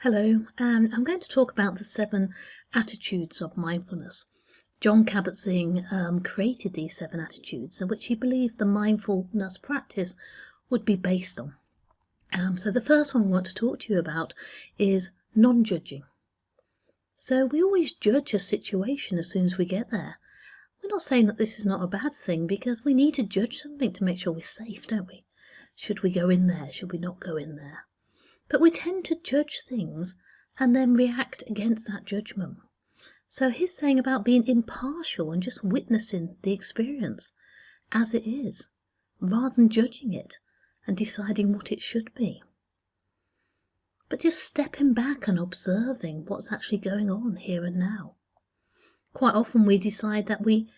Hello, I'm going to talk about the 7 attitudes of mindfulness. John Kabat-Zinn created these 7 attitudes, which he believed the mindfulness practice would be based on. So the first one I want to talk to you about is non-judging. So we always judge a situation as soon as we get there. We're not saying that this is not a bad thing, because we need to judge something to make sure we're safe, don't we? Should we go in there? Should we not go in there? But we tend to judge things and then react against that judgment. So he's saying about being impartial and just witnessing the experience as it is, rather than judging it and deciding what it should be. But just stepping back and observing what's actually going on here and now. Quite often we decide that we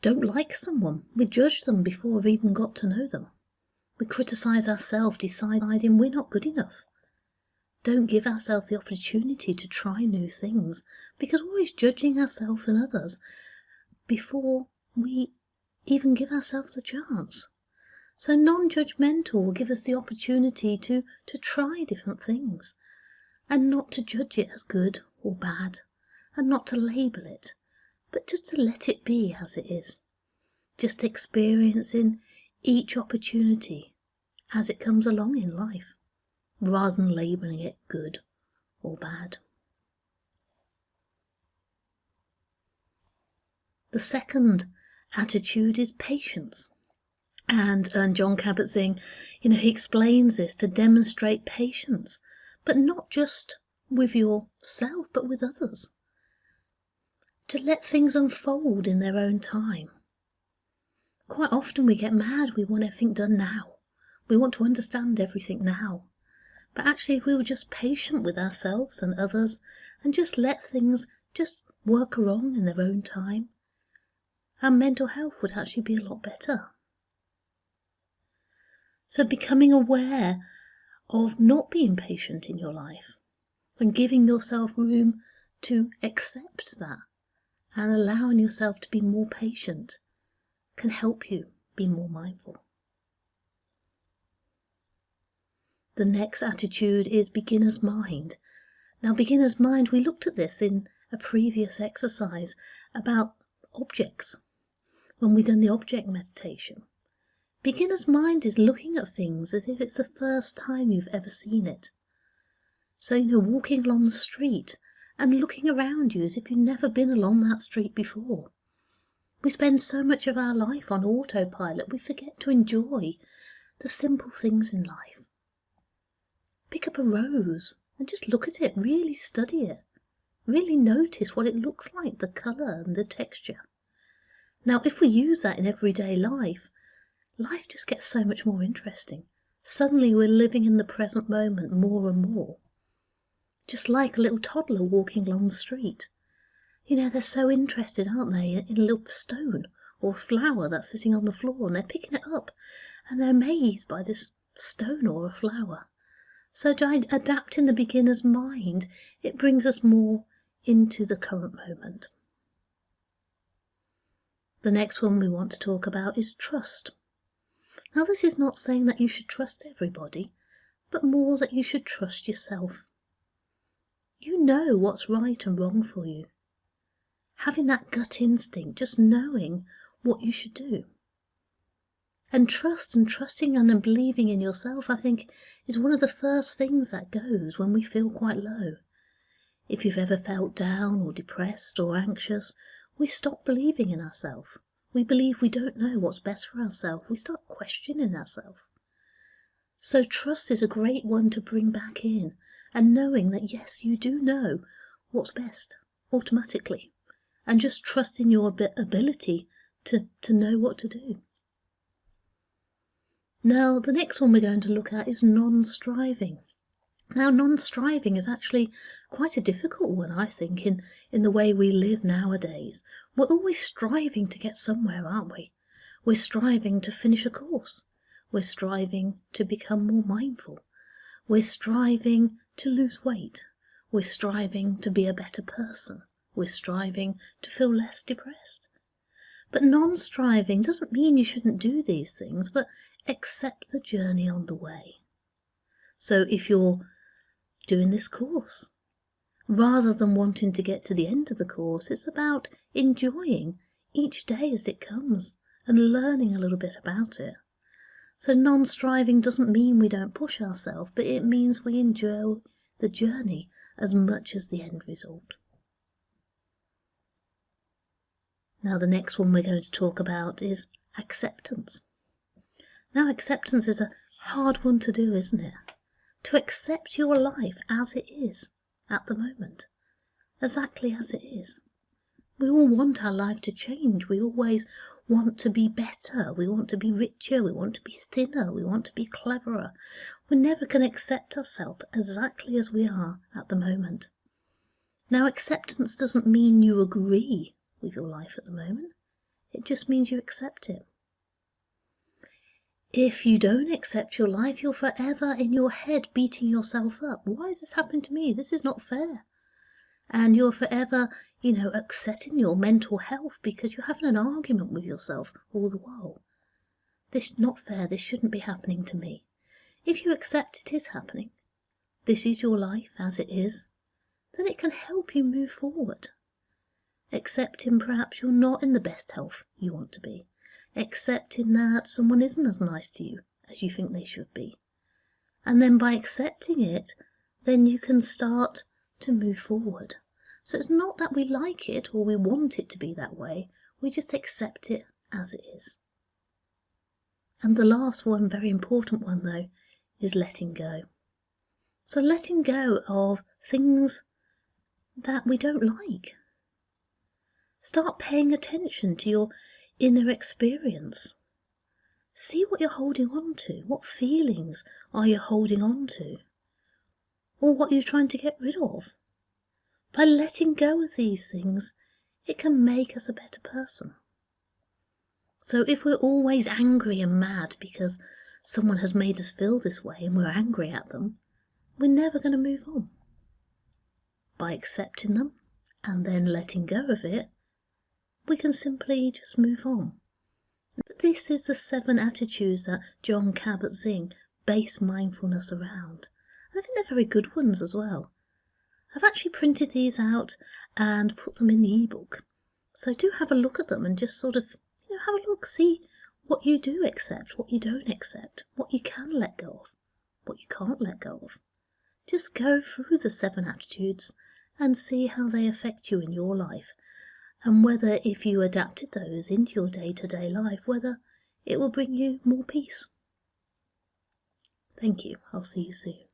don't like someone. We judge them before we've even got to know them. We criticise ourselves, deciding we're not good enough. Don't give ourselves the opportunity to try new things, because we're always judging ourselves and others before we even give ourselves the chance. So non-judgmental will give us the opportunity to try different things, and not to judge it as good or bad, and not to label it, but just to let it be as it is. Just experiencing each opportunity as it comes along in life, rather than labelling it good or bad. The second attitude is patience. And John Kabat-Zinn, he explains this to demonstrate patience, but not just with yourself, but with others. To let things unfold in their own time. Quite often we get mad, we want everything done now. We want to understand everything now. But actually, if we were just patient with ourselves and others and just let things just work along in their own time, our mental health would actually be a lot better. So becoming aware of not being patient in your life and giving yourself room to accept that and allowing yourself to be more patient can help you be more mindful. The next attitude is beginner's mind. Now, beginner's mind, we looked at this in a previous exercise about objects, when we done the object meditation. Beginner's mind is looking at things as if it's the first time you've ever seen it. So, walking along the street and looking around you as if you've never been along that street before. We spend so much of our life on autopilot, we forget to enjoy the simple things in life. Pick up a rose and just look at it, really study it. Really notice what it looks like, the colour and the texture. Now, if we use that in everyday life, life just gets so much more interesting. Suddenly we're living in the present moment more and more. Just like a little toddler walking along the street. They're so interested, aren't they, in a little stone or a flower that's sitting on the floor, and they're picking it up and they're amazed by this stone or a flower. So by adapting the beginner's mind, it brings us more into the current moment. The next one we want to talk about is trust. Now, this is not saying that you should trust everybody, but more that you should trust yourself. You know what's right and wrong for you. Having that gut instinct, just knowing what you should do. And trusting and believing in yourself, I think, is one of the first things that goes when we feel quite low. If you've ever felt down or depressed or anxious, we stop believing in ourselves. We believe we don't know what's best for ourselves. We start questioning ourselves. So trust is a great one to bring back in, and knowing that yes, you do know what's best automatically. And just trust in your ability to know what to do. Now, the next one we're going to look at is non-striving. Now, non-striving is actually quite a difficult one, I think, in the way we live nowadays. We're always striving to get somewhere, aren't we? We're striving to finish a course. We're striving to become more mindful. We're striving to lose weight. We're striving to be a better person. We're striving to feel less depressed. But non-striving doesn't mean you shouldn't do these things, but accept the journey on the way. So if you're doing this course. Rather than wanting to get to the end of the course, it's about enjoying each day as it comes and learning a little bit about it. So non-striving doesn't mean we don't push ourselves, but it means we enjoy the journey as much as the end result. Now the next one we're going to talk about is acceptance. Now acceptance is a hard one to do, isn't it? To accept your life as it is at the moment, exactly as it is. We all want our life to change. We always want to be better. We want to be richer. We want to be thinner. We want to be cleverer. We never can accept ourselves exactly as we are at the moment. Now, acceptance doesn't mean you agree with your life at the moment. It just means you accept it. If you don't accept your life, you're forever in your head beating yourself up. Why is this happening to me? This is not fair. And you're forever, upsetting your mental health because you're having an argument with yourself all the while. This is not fair. This shouldn't be happening to me. If you accept it is happening, this is your life as it is, then it can help you move forward. Accepting perhaps you're not in the best health you want to be. Accepting that someone isn't as nice to you as you think they should be. And then by accepting it, then you can start to move forward. So it's not that we like it or we want it to be that way, we just accept it as it is. And the last one, very important one though, is letting go. So letting go of things that we don't like. Start paying attention to your inner experience. See what you're holding on to. What feelings are you holding on to? Or what you're trying to get rid of. By letting go of these things, it can make us a better person. So if we're always angry and mad because someone has made us feel this way and we're angry at them, we're never going to move on. By accepting them and then letting go of it, we can simply just move on. But this is the 7 attitudes that Jon Kabat-Zinn based mindfulness around. And I think they're very good ones as well. I've actually printed these out and put them in the ebook. So do have a look at them and just sort of, have a look, see what you do accept, what you don't accept, what you can let go of, what you can't let go of. Just go through the 7 attitudes and see how they affect you in your life. And whether if you adapted those into your day-to-day life, whether it will bring you more peace. Thank you. I'll see you soon.